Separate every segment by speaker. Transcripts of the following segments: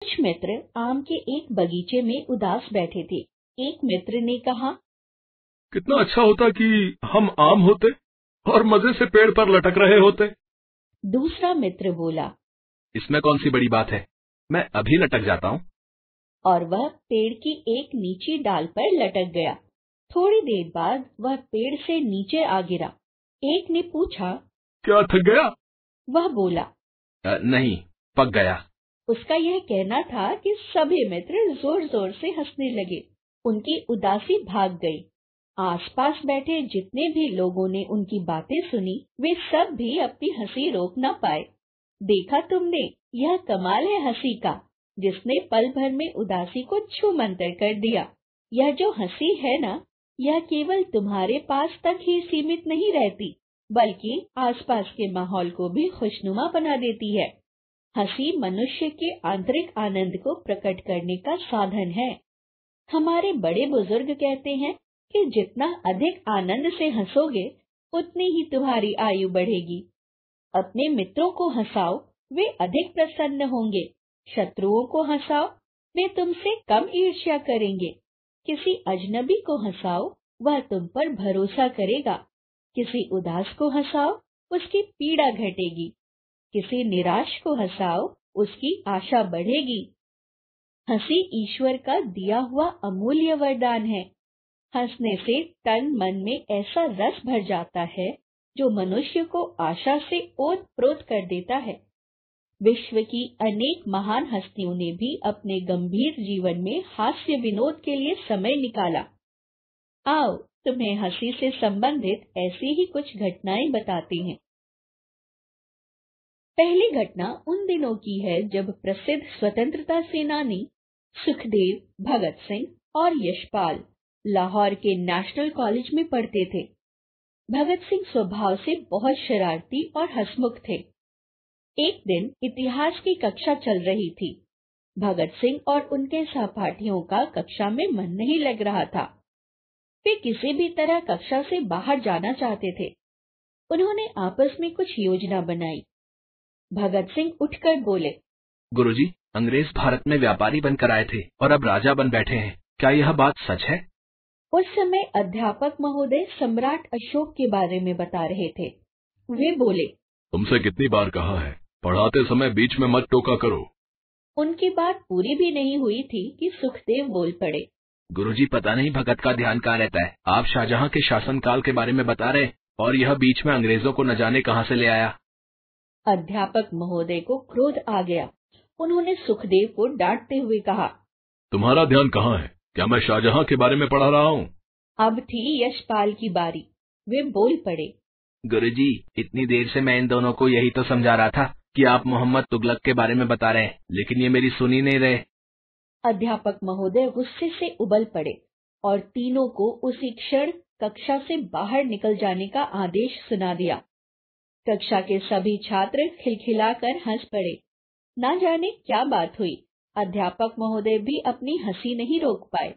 Speaker 1: कुछ मित्र आम के एक बगीचे में उदास बैठे थे। एक मित्र ने कहा,
Speaker 2: कितना अच्छा होता कि हम आम होते और मजे से पेड़ पर लटक रहे होते।
Speaker 1: दूसरा मित्र बोला,
Speaker 3: इसमें कौन सी बड़ी बात है, मैं अभी लटक जाता हूँ।
Speaker 1: और वह पेड़ की एक नीची डाल पर लटक गया। थोड़ी देर बाद वह पेड़ से नीचे आ गिरा। एक ने पूछा,
Speaker 2: क्या थक गया?
Speaker 1: वह बोला,
Speaker 3: नहीं, पक गया।
Speaker 1: उसका यह कहना था कि सभी मित्र जोर जोर से हंसने लगे। उनकी उदासी भाग गई। आसपास बैठे जितने भी लोगों ने उनकी बातें सुनी, वे सब भी अपनी हंसी रोक न पाए। देखा तुमने, यह कमाल है हंसी का, जिसने पल भर में उदासी को छूमंतर कर दिया। यह जो हंसी है ना, यह केवल तुम्हारे पास तक ही सीमित नहीं रहती, बल्कि आसपास के माहौल को भी खुशनुमा बना देती है। हंसी मनुष्य के आंतरिक आनंद को प्रकट करने का साधन है। हमारे बड़े बुजुर्ग कहते हैं कि जितना अधिक आनंद से हंसोगे, उतनी ही तुम्हारी आयु बढ़ेगी। अपने मित्रों को हंसाओ, वे अधिक प्रसन्न होंगे। शत्रुओं को हंसाओ, वे तुमसे कम ईर्ष्या करेंगे। किसी अजनबी को हंसाओ, वह तुम पर भरोसा करेगा। किसी उदास को हंसाओ, उसकी पीड़ा घटेगी। किसी निराश को हंसाओ, उसकी आशा बढ़ेगी। हंसी ईश्वर का दिया हुआ अमूल्य वरदान है। हंसने से तन मन में ऐसा रस भर जाता है जो मनुष्य को आशा से ओत-प्रोत कर देता है। विश्व की अनेक महान हस्तियों ने भी अपने गंभीर जीवन में हास्य विनोद के लिए समय निकाला। आओ, तुम्हें हंसी से संबंधित ऐसी ही कुछ घटनाएं बताते हैं। पहली घटना उन दिनों की है जब प्रसिद्ध स्वतंत्रता सेनानी सुखदेव, भगत सिंह और यशपाल लाहौर के नेशनल कॉलेज में पढ़ते थे। भगत सिंह स्वभाव से बहुत शरारती और हंसमुख थे। एक दिन इतिहास की कक्षा चल रही थी। भगत सिंह और उनके सहपाठियों का कक्षा में मन नहीं लग रहा था। वे किसी भी तरह कक्षा से बाहर जाना चाहते थे। उन्होंने आपस में कुछ योजना बनाई। भगत सिंह उठकर बोले,
Speaker 3: गुरुजी, अंग्रेज भारत में व्यापारी बनकर आए थे और अब राजा बन बैठे हैं, क्या यह बात सच है?
Speaker 1: उस समय अध्यापक महोदय सम्राट अशोक के बारे में बता रहे थे। वे बोले,
Speaker 2: तुमसे कितनी बार कहा है, पढ़ाते समय बीच में मत टोका करो।
Speaker 1: उनकी बात पूरी भी नहीं हुई थी कि सुखदेव बोल पड़े,
Speaker 3: गुरुजी, पता नहीं भगत का ध्यान कहाँ रहता है। आप शाहजहां के शासनकाल के बारे में बता रहे और यह बीच में अंग्रेजों को न जाने कहाँ से ले आया।
Speaker 1: अध्यापक महोदय को क्रोध आ गया। उन्होंने सुखदेव को डांटते हुए कहा,
Speaker 2: तुम्हारा ध्यान कहाँ है? क्या मैं शाहजहां के बारे में पढ़ा रहा हूँ?
Speaker 1: अब थी यशपाल की बारी। वे बोल पड़े,
Speaker 3: गुरुजी, इतनी देर से मैं इन दोनों को यही तो समझा रहा था कि आप मोहम्मद तुगलक के बारे में बता रहे हैं, लेकिन ये मेरी सुन ही नहीं रहे।
Speaker 1: अध्यापक महोदय गुस्से से उबल पड़े और तीनों को उसी क्षण कक्षा से बाहर निकल जाने का आदेश सुना दिया। कक्षा के सभी छात्र खिलखिलाकर हंस पड़े। ना जाने क्या बात हुई, अध्यापक महोदय भी अपनी हंसी नहीं रोक पाए।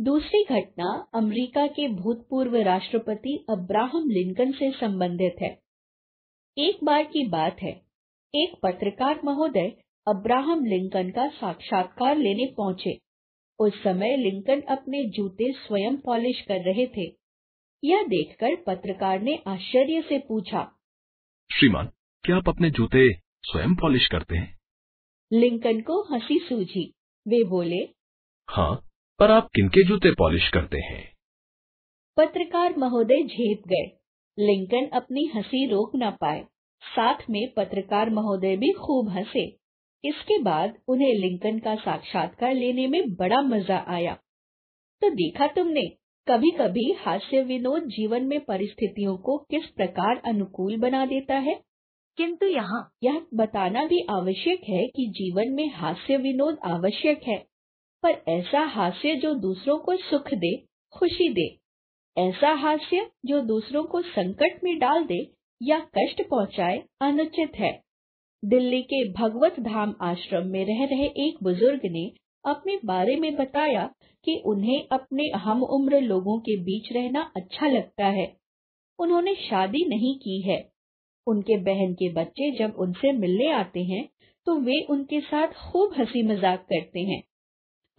Speaker 1: दूसरी घटना अमेरिका के भूतपूर्व राष्ट्रपति अब्राहम लिंकन से संबंधित है। एक बार की बात है, एक पत्रकार महोदय अब्राहम लिंकन का साक्षात्कार लेने पहुंचे। उस समय लिंकन अपने जूते स्वयं पॉलिश कर रहे थे। यह देखकर पत्रकार ने आश्चर्य से पूछा,
Speaker 2: श्रीमान, क्या आप अपने जूते स्वयं पॉलिश करते हैं?
Speaker 1: लिंकन को हंसी सूझी। वे बोले,
Speaker 2: हाँ, पर आप किनके जूते पॉलिश करते हैं?
Speaker 1: पत्रकार महोदय झेप गए। लिंकन अपनी हंसी रोक न पाए। साथ में पत्रकार महोदय भी खूब हंसे। इसके बाद उन्हें लिंकन का साक्षात्कार लेने में बड़ा मजा आया। तो देखा तुमने, कभी कभी हास्य विनोद जीवन में परिस्थितियों को किस प्रकार अनुकूल बना देता है। किंतु यहाँ यह बताना भी आवश्यक है कि जीवन में हास्य विनोद आवश्यक है, पर ऐसा हास्य जो दूसरों को सुख दे, खुशी दे। ऐसा हास्य जो दूसरों को संकट में डाल दे या कष्ट पहुंचाए, अनुचित है। दिल्ली के भगवत धाम आश्रम में रह रहे एक बुजुर्ग ने अपने बारे में बताया कि उन्हें अपने हम उम्र लोगों के बीच रहना अच्छा लगता है। उन्होंने शादी नहीं की है। उनके बहन के बच्चे जब उनसे मिलने आते हैं तो वे उनके साथ खूब हंसी मजाक करते हैं।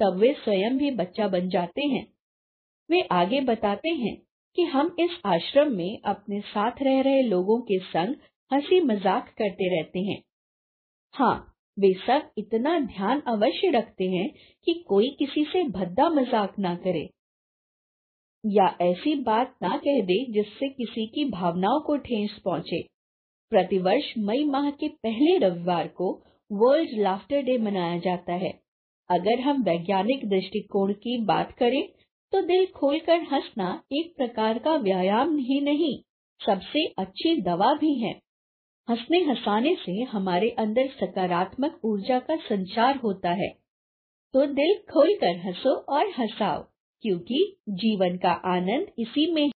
Speaker 1: तब वे स्वयं भी बच्चा बन जाते हैं। वे आगे बताते हैं कि हम इस आश्रम में अपने साथ रह रहे लोगों के संग हंसी मजाक करते रहते हैं। हाँ, वे सब इतना ध्यान अवश्य रखते हैं कि कोई किसी से भद्दा मजाक ना करे या ऐसी बात ना कह दे जिससे किसी की भावनाओं को ठेस पहुंचे। प्रतिवर्ष मई माह के पहले रविवार को वर्ल्ड लाफ्टर डे मनाया जाता है। अगर हम वैज्ञानिक दृष्टिकोण की बात करें तो दिल खोलकर हंसना एक प्रकार का व्यायाम ही नहीं, सबसे अच्छी दवा भी है। हंसने हंसाने से हमारे अंदर सकारात्मक ऊर्जा का संचार होता है। तो दिल खोलकर हंसो और हंसाओ, क्योंकि जीवन का आनंद इसी में